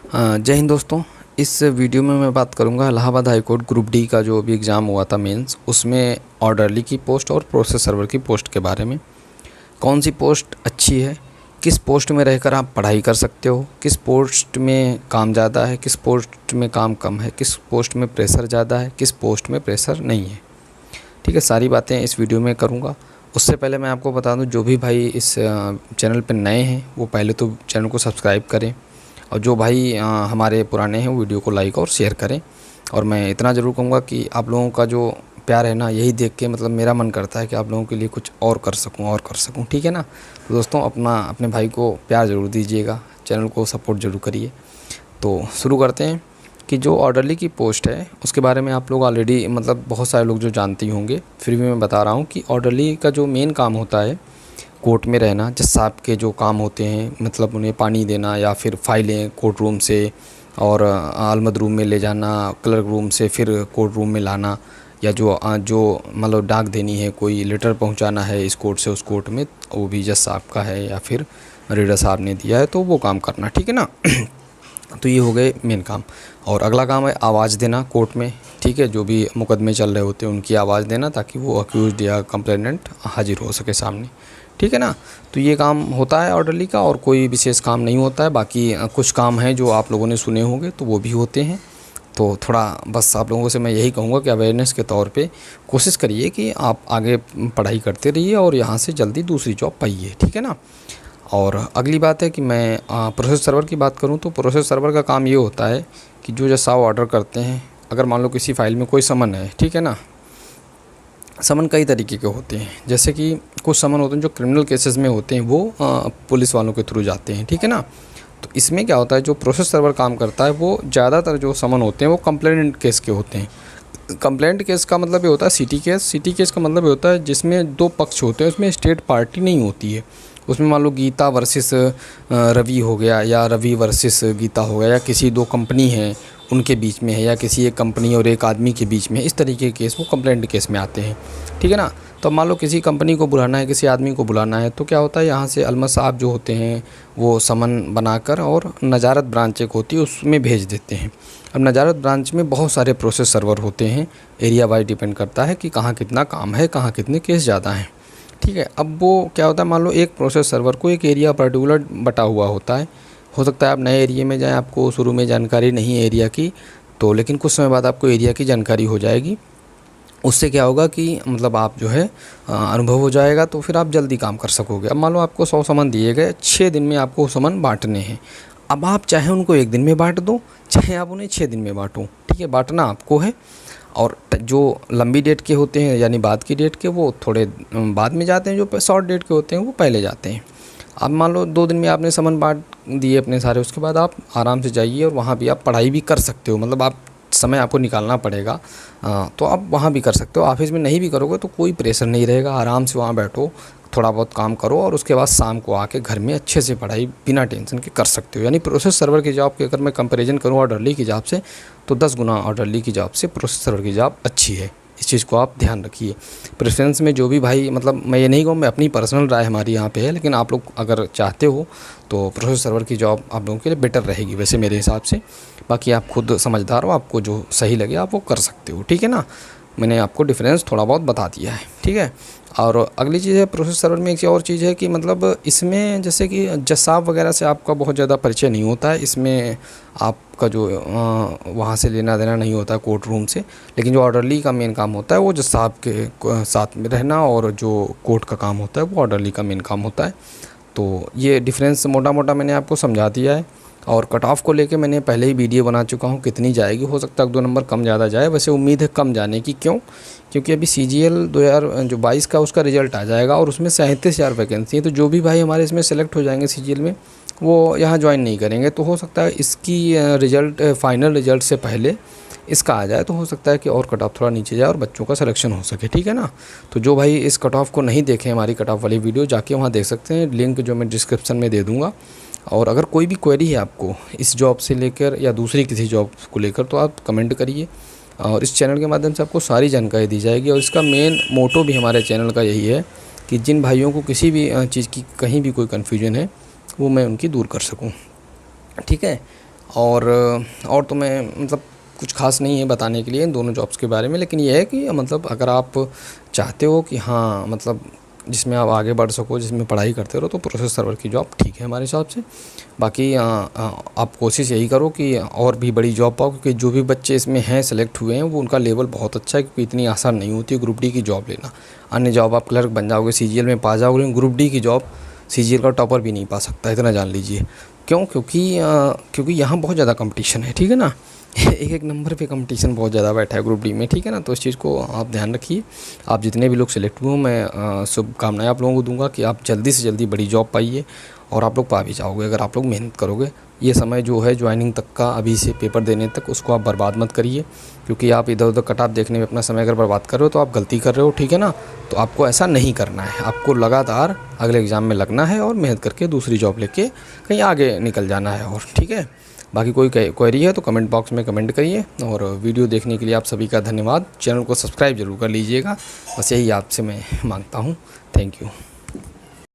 जय हिंद दोस्तों। इस वीडियो में मैं बात करूंगा Allahabad high court group D का जो अभी एग्ज़ाम हुआ था मेंस, उसमें ऑर्डरली की पोस्ट और प्रोसेस सर्वर की पोस्ट के बारे में। कौन सी पोस्ट अच्छी है, किस पोस्ट में रहकर आप पढ़ाई कर सकते हो, किस पोस्ट में काम ज़्यादा है, किस पोस्ट में काम कम है, किस पोस्ट में प्रेशर ज़्यादा है, किस पोस्ट में प्रेशर नहीं है। ठीक है, सारी बातें इस वीडियो में करूँगा। उससे पहले मैं आपको बता दूं, जो भी भाई इस चैनल पर नए हैं वो पहले तो चैनल को सब्सक्राइब करें, और जो भाई हमारे पुराने हैं वो वीडियो को लाइक और शेयर करें। और मैं इतना ज़रूर कहूँगा कि आप लोगों का जो प्यार है ना, यही देख के मतलब मेरा मन करता है कि आप लोगों के लिए कुछ और कर सकूँ। ठीक है ना। तो दोस्तों अपने भाई को प्यार ज़रूर दीजिएगा, चैनल को सपोर्ट ज़रूर करिए। तो शुरू करते हैं कि जो ऑर्डरली की पोस्ट है उसके बारे में आप लोग ऑलरेडी मतलब बहुत सारे लोग जो जानते ही होंगे, फिर भी मैं बता रहा हूँ कि ऑर्डरली का जो मेन काम होता है कोर्ट में रहना। जज साहब के जो काम होते हैं, मतलब उन्हें पानी देना या फिर फाइलें कोर्ट रूम से और अलमद रूम में ले जाना, क्लर्क रूम से फिर कोर्ट रूम में लाना, या जो मतलब डाक देनी है, कोई लेटर पहुंचाना है इस कोर्ट से उस कोर्ट में, वो भी जज साहब का है या फिर रीडर साहब ने दिया है, तो वो काम करना। ठीक है ना। तो ये हो गए मेन काम। और अगला काम है आवाज़ देना कोर्ट में। ठीक है, जो भी मुकदमे चल रहे होते हैं उनकी आवाज़ देना, ताकि वो अक्यूज़ड या कंप्लेनेंट हाजिर हो सके सामने। ठीक है ना। तो ये काम होता है ऑर्डरली का, और कोई विशेष काम नहीं होता है। बाकी कुछ काम हैं जो आप लोगों ने सुने होंगे तो वो भी होते हैं। तो थोड़ा बस आप लोगों से मैं यही कहूँगा कि अवेयरनेस के तौर पे कोशिश करिए कि आप आगे पढ़ाई करते रहिए और यहाँ से जल्दी दूसरी जॉब पाइए। ठीक है ना। और अगली बात है कि मैं प्रोसेस सर्वर की बात करूँ तो प्रोसेस सर्वर का काम ये होता है कि जो जज साहब ऑर्डर करते हैं, अगर मान लो किसी फ़ाइल में कोई समन है, ठीक है ना। समन कई तरीके के होते हैं, जैसे कि कुछ समन होते हैं जो क्रिमिनल केसेस में होते हैं, वो पुलिस वालों के थ्रू जाते हैं। ठीक है ना। तो इसमें क्या होता है, जो प्रोसेस सर्वर काम करता है वो ज़्यादातर जो समन होते हैं वो कंप्लेंट केस के होते हैं। कंप्लेंट केस का मतलब ये होता है सिटी केस। सिटी केस का मतलब ये होता है जिसमें दो पक्ष होते हैं, उसमें स्टेट पार्टी नहीं होती है। उसमें मान लो गीता वर्सेस रवि हो गया, या रवि वर्सेस गीता हो गया, या किसी दो कंपनी हैं उनके बीच में है, या किसी एक कंपनी और एक आदमी के बीच में, इस तरीके के केस वो कंप्लेंट केस में आते हैं। ठीक है ना। तो मान लो किसी कंपनी को बुलाना है, किसी आदमी को बुलाना है, तो क्या होता है, यहाँ से अलमद साहब जो होते हैं वो समन बनाकर और नजारत ब्रांच एक होती है उसमें भेज देते हैं। अब नजारत ब्रांच में बहुत सारे प्रोसेस सर्वर होते हैं, एरिया वाइज डिपेंड करता है कि कहाँ कितना काम है, कहाँ कितने केस ज़्यादा हैं। ठीक है। अब वो क्या होता है, मान लो एक प्रोसेस सर्वर को एक एरिया पर्टिकुलर बटा हुआ होता है। हो सकता है आप नए एरिया में जाएं, आपको शुरू में जानकारी नहीं है एरिया की, तो लेकिन कुछ समय बाद आपको एरिया की जानकारी हो जाएगी। उससे क्या होगा कि मतलब आप जो है अनुभव हो जाएगा, तो फिर आप जल्दी काम कर सकोगे। अब मान लो आपको 100 सामान दिए गए, 6 दिन में आपको सामान बांटने हैं। अब आप चाहे उनको एक दिन में बांट दो, चाहे आप उन्हें 6 दिन में बांटो। ठीक है, बांटना आपको है। और जो लंबी डेट के होते हैं यानी बाद की डेट के, वो थोड़े बाद में जाते हैं। जो शॉर्ट डेट के होते हैं वो पहले जाते हैं। अब मान लो 2 दिन में आपने सामान बांट दिए अपने सारे, उसके बाद आप आराम से जाइए और वहाँ भी आप पढ़ाई भी कर सकते हो। मतलब आप समय आपको निकालना पड़ेगा, तो आप वहाँ भी कर सकते हो। ऑफिस में नहीं भी करोगे तो कोई प्रेशर नहीं रहेगा, आराम से वहाँ बैठो, थोड़ा बहुत काम करो, और उसके बाद शाम को आके घर में अच्छे से पढ़ाई बिना टेंशन के कर सकते हो। यानी प्रोसेस सर्वर की जॉब की अगर मैं कंपैरिजन करूँ ऑर्डरली की जॉब से, तो 10 गुना ऑर्डरली की जॉब से प्रोसेस सर्वर की जॉब अच्छी है। इस चीज़ को आप ध्यान रखिए। प्रेफरेंस में जो भी भाई, मतलब मैं ये नहीं कहूँ, मैं अपनी पर्सनल राय हमारी यहाँ पे है, लेकिन आप लोग अगर चाहते हो तो प्रोसेस सर्वर की जॉब आप लोगों के लिए बेटर रहेगी वैसे मेरे हिसाब से। बाकी आप खुद समझदार हो, आपको जो सही लगे आप वो कर सकते हो। ठीक है ना। मैंने आपको डिफरेंस थोड़ा बहुत बता दिया है। ठीक है। और अगली चीज़ है प्रोसेस सर्वर में एक और चीज़ है कि मतलब इसमें जैसे कि जज साहब वगैरह से आपका बहुत ज़्यादा परिचय नहीं होता है। इसमें आपका जो वहाँ से लेना देना नहीं होता है कोर्ट रूम से। लेकिन जो ऑर्डरली का मेन काम होता है वो जज साहब के साथ में रहना, और जो कोर्ट का काम होता है वो ऑर्डरली का मेन काम होता है। तो ये डिफरेंस मोटा मोटा मैंने आपको समझा दिया है। और कट ऑफ को लेके मैंने पहले ही वीडियो बना चुका हूँ, कितनी जाएगी। हो सकता है 1-2 नंबर कम ज़्यादा जाए, वैसे उम्मीद है कम जाने की। क्यों? क्योंकि अभी CGL 2022 का उसका रिज़ल्ट आ जाएगा और उसमें 37,000 वैकेंसी है। तो जो भी भाई हमारे इसमें सेलेक्ट हो जाएंगे CGL में, वो यहाँ ज्वाइन नहीं करेंगे। तो हो सकता है इसकी रिज़ल्ट फाइनल रिज़ल्ट से पहले इसका आ जाए, तो हो सकता है कि और कट ऑफ थोड़ा नीचे जाए और बच्चों का सिलेक्शन हो सके। ठीक है ना। तो जो भाई इस कट ऑफ को नहीं देखें, हमारी कट ऑफ वाली वीडियो जाके वहाँ देख सकते हैं, लिंक जो मैं डिस्क्रिप्शन में दे दूँगा। और अगर कोई भी क्वेरी है आपको इस जॉब से लेकर या दूसरी किसी जॉब को लेकर, तो आप कमेंट करिए, और इस चैनल के माध्यम से आपको सारी जानकारी दी जाएगी। और इसका मेन मोटो भी हमारे चैनल का यही है कि जिन भाइयों को किसी भी चीज़ की कहीं भी कोई कन्फ्यूजन है, वो मैं उनकी दूर कर सकूँ। ठीक है। और तो मैं मतलब कुछ खास नहीं है बताने के लिए इन दोनों जॉब्स के बारे में, लेकिन ये है कि मतलब अगर आप चाहते हो कि हाँ मतलब जिसमें आप आगे बढ़ सको, जिसमें पढ़ाई करते रहो, तो प्रोसेस सर्वर की जॉब ठीक है हमारे हिसाब से। बाकी आप कोशिश यही करो कि और भी बड़ी जॉब पाओ, क्योंकि जो भी बच्चे इसमें हैं सेलेक्ट हुए हैं वो उनका लेवल बहुत अच्छा है, क्योंकि इतनी आसान नहीं होती है ग्रुप डी की जॉब लेना। अन्य जॉब आप क्लर्क बन जाओगे, सीजीएल में पा जाओगे, लेकिन ग्रुप डी की जॉब सीजीएल का टॉपर भी नहीं पा सकता, इतना जान लीजिए। क्यों? क्योंकि यहाँ बहुत ज़्यादा कंपटीशन है, ठीक है ना। एक एक नंबर पे कंपटीशन बहुत ज़्यादा बैठा है ग्रुप डी में, ठीक है ना। तो इस चीज़ को आप ध्यान रखिए। आप जितने भी लोग सेलेक्ट हुए, मैं शुभकामनाएं आप लोगों को दूंगा कि आप जल्दी से जल्दी बड़ी जॉब पाइए, और आप लोग पा भी जाओगे अगर आप लोग मेहनत करोगे। ये समय जो है ज्वाइनिंग तक का, अभी से पेपर देने तक, उसको आप बर्बाद मत करिए, क्योंकि आप इधर उधर कट ऑफ देखने में अपना समय अगर बर्बाद कर रहे हो तो आप गलती कर रहे हो, ठीक है ना। तो आपको ऐसा नहीं करना है, आपको लगातार अगले एग्ज़ाम में लगना है और मेहनत करके दूसरी जॉब लेके कहीं आगे निकल जाना है, और ठीक है। बाकी कोई क्वेरी है तो कमेंट बॉक्स में कमेंट करिए, और वीडियो देखने के लिए आप सभी का धन्यवाद। चैनल को सब्सक्राइब जरूर कर लीजिएगा, बस यही आपसे मैं मांगता हूँ। Thank you.